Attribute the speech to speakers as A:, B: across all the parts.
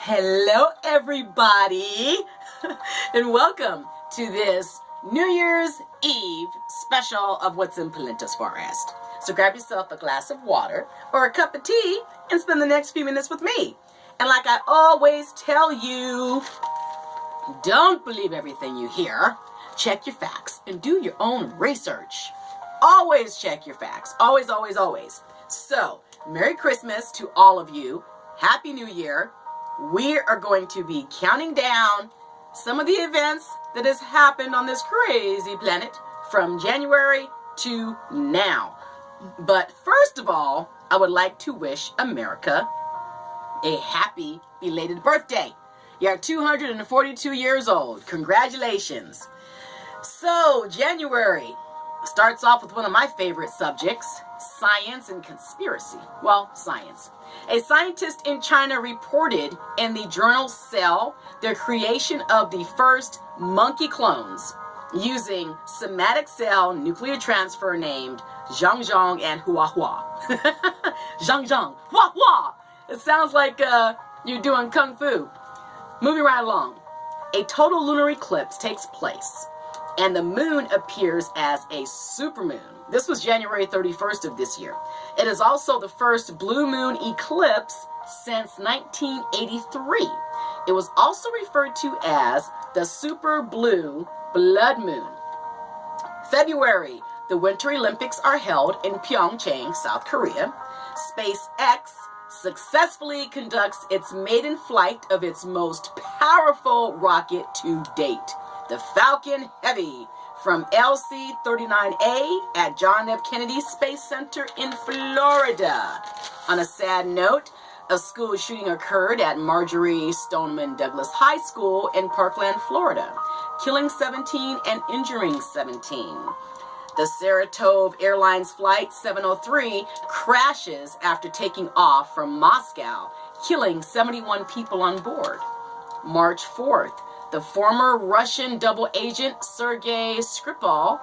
A: Hello, everybody, and welcome to this New Year's Eve special of What's in Pelenta's Forrest. So grab yourself a glass of water or a cup of tea and spend the next few minutes with me. And like I always tell you, don't believe everything you hear. Check your facts and do your own research. Always check your facts. Always, always, always. So, Merry Christmas to all of you. Happy New Year. We are going to be counting down some of the events that has happened on this crazy planet from January to now. But first of all, I would like to wish America a happy belated birthday. You're 242 years old. Congratulations. So, January starts off with one of my favorite subjects, science and conspiracy. Well, science. A scientist in China reported in the journal Cell the creation of the first monkey clones using somatic cell nuclear transfer named Zhang and Hua. Zhang, Hua. It sounds like you're doing kung fu. Moving right along. A total lunar eclipse takes place, and the moon appears as a supermoon. This was January 31st of this year. It is also the first blue moon eclipse since 1983. It was also referred to as the super blue blood moon. February, the Winter Olympics are held in Pyeongchang, South Korea. SpaceX successfully conducts its maiden flight of its most powerful rocket to date, the Falcon Heavy, from LC-39A at John F. Kennedy Space Center in Florida. On a sad note, a school shooting occurred at Marjorie Stoneman Douglas High School in Parkland, Florida, killing 17 and injuring 17. The Saratov Airlines Flight 703 crashes after taking off from Moscow, killing 71 people on board. March 4th, the former Russian double agent Sergei Skripal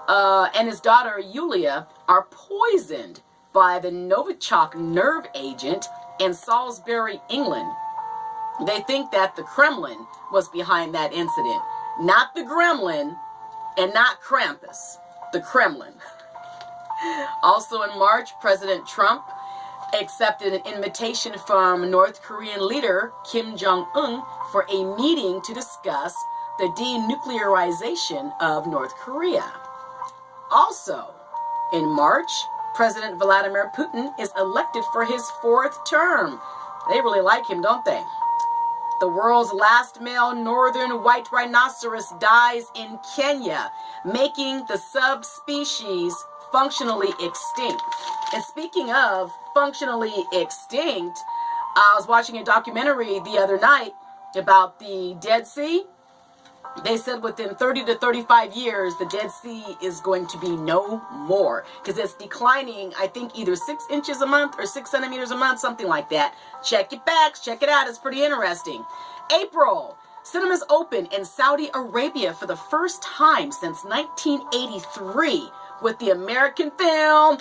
A: and his daughter Yulia are poisoned by the Novichok nerve agent in Salisbury, England. They think that the Kremlin was behind that incident. Not the Gremlin and not Krampus. The Kremlin. Also in March, President Trump accepted an invitation from North Korean leader Kim Jong-un for a meeting to discuss the denuclearization of North Korea. Also, in March, President Vladimir Putin is elected for his 4th term. They really like him, don't they? The world's last male northern white rhinoceros dies in Kenya, making the subspecies functionally extinct. And speaking of functionally extinct, I was watching a documentary the other night about the Dead Sea. They said within 30 to 35 years, the Dead Sea is going to be no more because it's declining, I think, either 6 inches a month or 6 centimeters a month, something like that. Check your facts. Check it out. It's pretty interesting. April. Cinemas open in Saudi Arabia for the first time since 1983 with the American film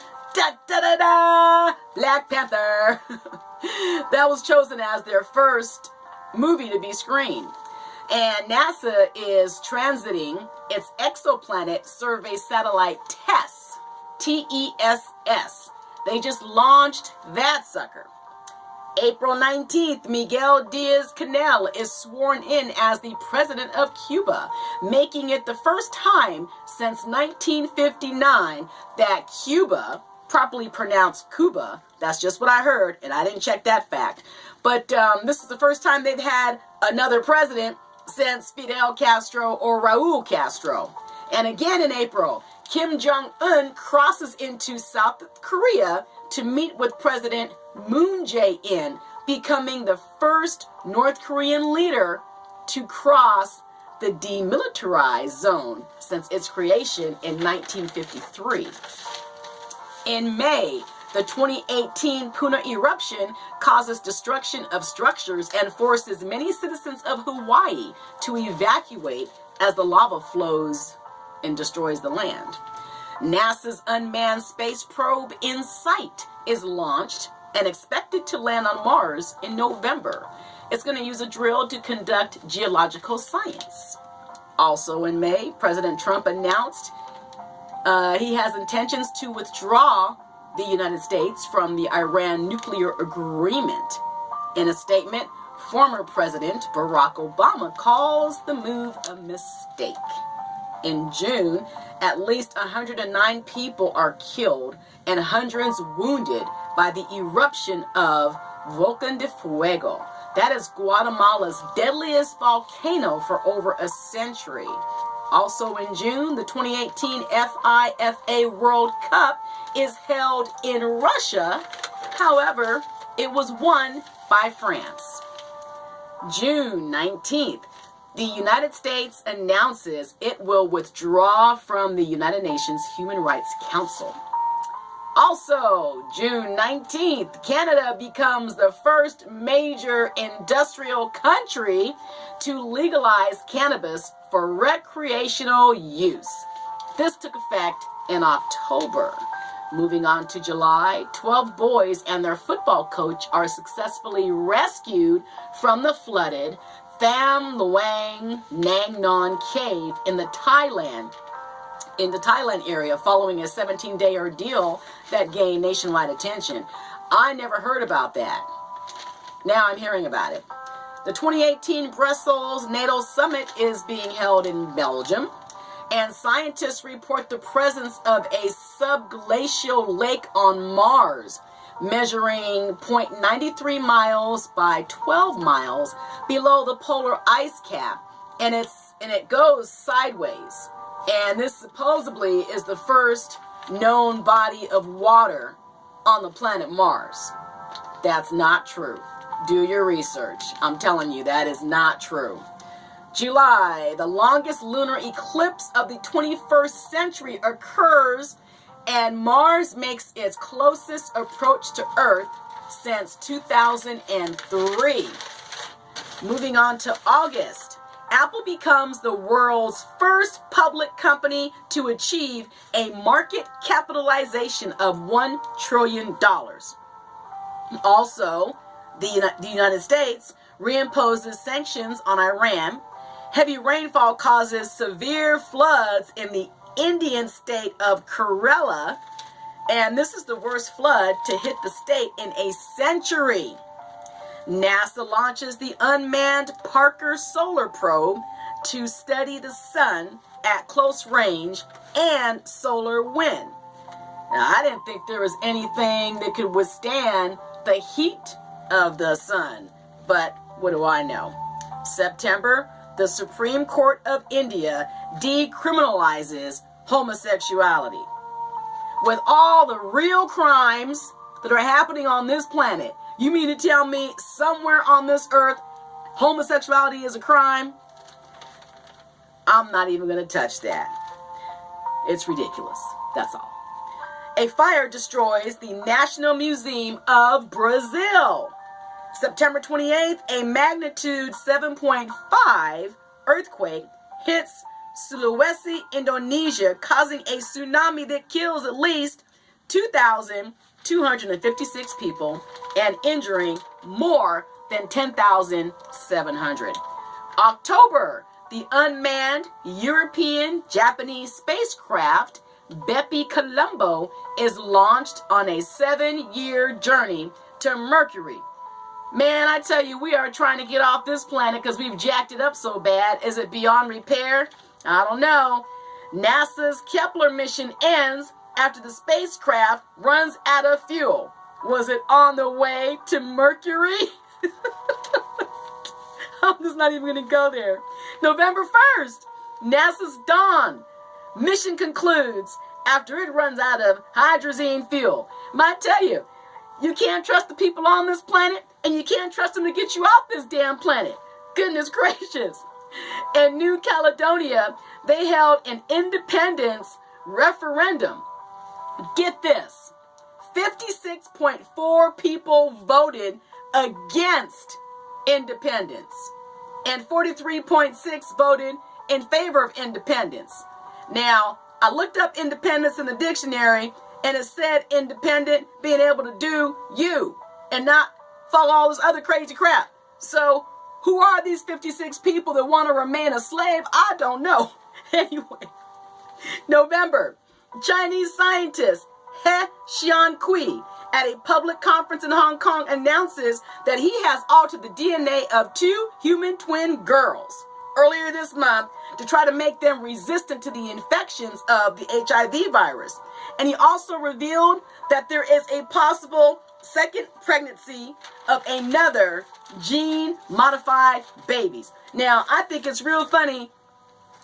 A: Black Panther. That was chosen as their first movie to be screened. And NASA is transiting its exoplanet survey satellite TESS, T-E-S-S. They just launched that sucker. April 19th, Miguel Diaz-Canel is sworn in as the president of Cuba, making it the first time since 1959 that Cuba, properly pronounced Cuba, that's just what I heard, and I didn't check that fact, but this is the first time they've had another president since Fidel Castro or Raul Castro. And again in April, Kim Jong-un crosses into South Korea to meet with President Moon Jae-in, becoming the first North Korean leader to cross the demilitarized zone since its creation in 1953. In May, the 2018 Puna eruption causes destruction of structures and forces many citizens of Hawaii to evacuate as the lava flows and destroys the land. NASA's unmanned space probe InSight is launched and expected to land on Mars in November. It's going to use a drill to conduct geological science. Also in May, President Trump announced he has intentions to withdraw the United States from the Iran nuclear agreement. In a statement, former President Barack Obama calls the move a mistake. In June, at least 109 people are killed and hundreds wounded by the eruption of Volcán de Fuego. That is Guatemala's deadliest volcano for over a century. Also in June, the 2018 FIFA World Cup is held in Russia. However, it was won by France. June 19th, the United States announces it will withdraw from the United Nations Human Rights Council. Also, June 19th, Canada becomes the first major industrial country to legalize cannabis for recreational use. This took effect in October. Moving on to July, 12 boys and their football coach are successfully rescued from the flooded Tham Luang Nang Non cave in the Thailand area following a 17-day ordeal that gained nationwide attention. I never heard about that. Now I'm hearing about it. The 2018 Brussels NATO Summit is being held in Belgium, and scientists report the presence of a subglacial lake on Mars, measuring 0.93 miles by 12 miles below the polar ice cap, and it goes sideways. And this supposedly is the first known body of water on the planet Mars. That's not true. Do your research. I'm telling you, that is not true. July, the longest lunar eclipse of the 21st century occurs, and Mars makes its closest approach to Earth since 2003. Moving on to August, Apple becomes the world's first public company to achieve a market capitalization of $1 trillion. Also, the United States reimposes sanctions on Iran. Heavy rainfall causes severe floods in the Indian state of Kerala, and this is the worst flood to hit the state in a century. NASA launches the unmanned Parker solar probe to study the sun at close range and solar wind. Now, I didn't think there was anything that could withstand the heat of the sun, but what do I know? September, the Supreme Court of India decriminalizes homosexuality. With all the real crimes that are happening on this planet, you mean to tell me somewhere on this earth homosexuality is a crime? I'm not even going to touch that. It's ridiculous. That's all. A fire destroys the National Museum of Brazil. September 28th, a magnitude 7.5 earthquake hits Sulawesi, Indonesia, causing a tsunami that kills at least 2,256 people and injuring more than 10,700. October, the unmanned European-Japanese spacecraft Bepi Colombo is launched on a 7-year journey to Mercury. Man, I tell you, we are trying to get off this planet because we've jacked it up so bad. Is it beyond repair? I don't know. NASA's Kepler mission ends after the spacecraft runs out of fuel. Was it on the way to Mercury? I'm just not even going to go there. November 1st, NASA's Dawn mission concludes after it runs out of hydrazine fuel. Might tell you, you can't trust the people on this planet, and you can't trust them to get you off this damn planet. Goodness gracious. In New Caledonia, they held an independence referendum. Get this, 56.4 people voted against independence, and 43.6 voted in favor of independence. Now, I looked up independence in the dictionary, and it said independent, being able to do you. and not follow all this other crazy crap. So who are these 56 people that want to remain a slave? I don't know. Anyway, November, Chinese scientist He Xiankui at a public conference in Hong Kong announces that he has altered the DNA of 2 human twin girls earlier this month to try to make them resistant to the infections of the HIV virus. And he also revealed that there is a possible second pregnancy of another gene-modified babies. Now, I think it's real funny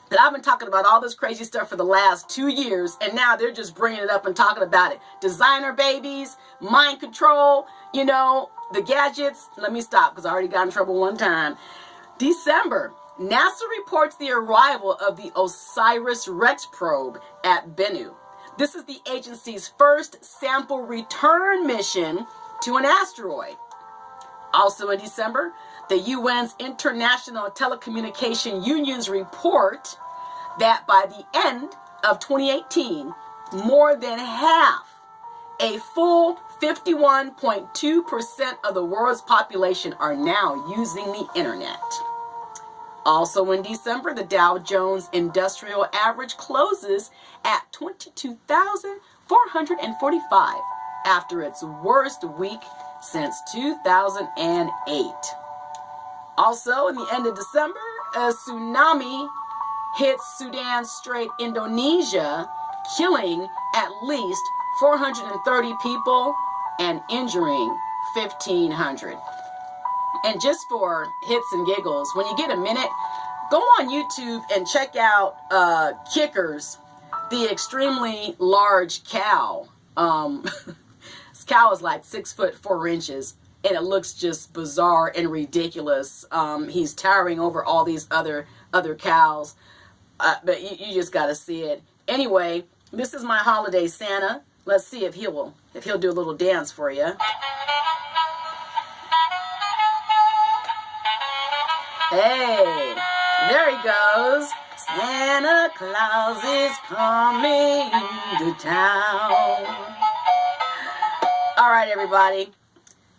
A: that I've been talking about all this crazy stuff for the last 2 years, and now they're just bringing it up and talking about it. Designer babies, mind control, you know, the gadgets. Let me stop because I already got in trouble one time. December, NASA reports the arrival of the OSIRIS-REx probe at Bennu. This is the agency's first sample return mission to an asteroid. Also in December, the UN's International Telecommunication Union's report that by the end of 2018, more than half, a full 51.2% of the world's population are now using the internet. Also in December, the Dow Jones Industrial Average closes at 22,445 after its worst week since 2008. Also, in the end of December, a tsunami hits Sudan Strait, Indonesia, killing at least 430 people and injuring 1,500. And just for hits and giggles, when you get a minute, go on YouTube and check out Kickers, the extremely large cow. This cow is like 6'4", and it looks just bizarre and ridiculous. He's towering over all these other cows, but you just got to see it. Anyway, this is my holiday Santa. Let's see if he'll do a little dance for you. Hey, there he goes. Santa Claus is coming to town. All right, everybody.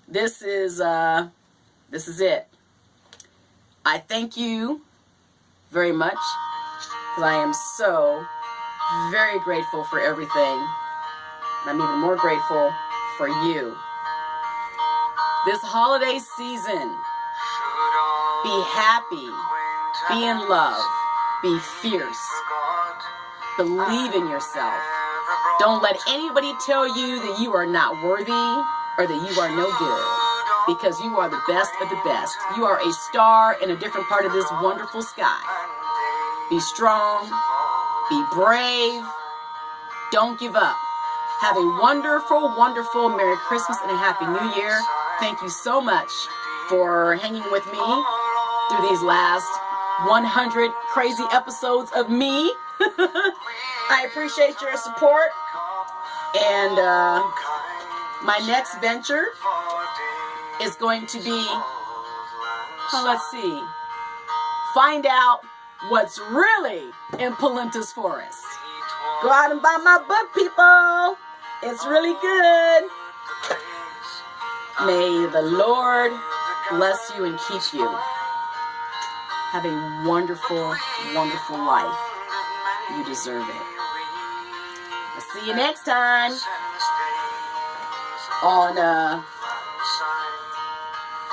A: This is it. I thank you very much because I am so very grateful for everything. And I'm even more grateful for you. This holiday season, be happy, be in love, be fierce, believe in yourself. Don't let anybody tell you that you are not worthy or that you are no good, because you are the best of the best. You are a star in a different part of this wonderful sky. Be strong, be brave, don't give up. Have a wonderful, wonderful Merry Christmas and a Happy New Year. Thank you so much for hanging with me through these last 100 crazy episodes of me. I appreciate your support. And my next venture is going to be, let's see, find out what's really in Pelenta's Forrest. Go out and buy my book, people. It's really good. May the Lord bless you and keep you. Have a wonderful, wonderful life. You deserve it. I'll see you next time on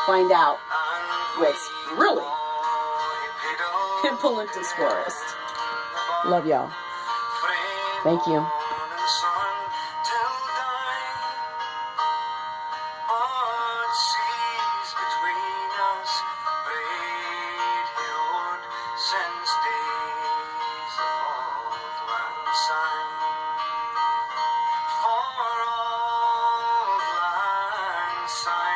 A: find out what's really in Pelenta's Forrest. Love y'all. Thank you.
B: For all blind signs.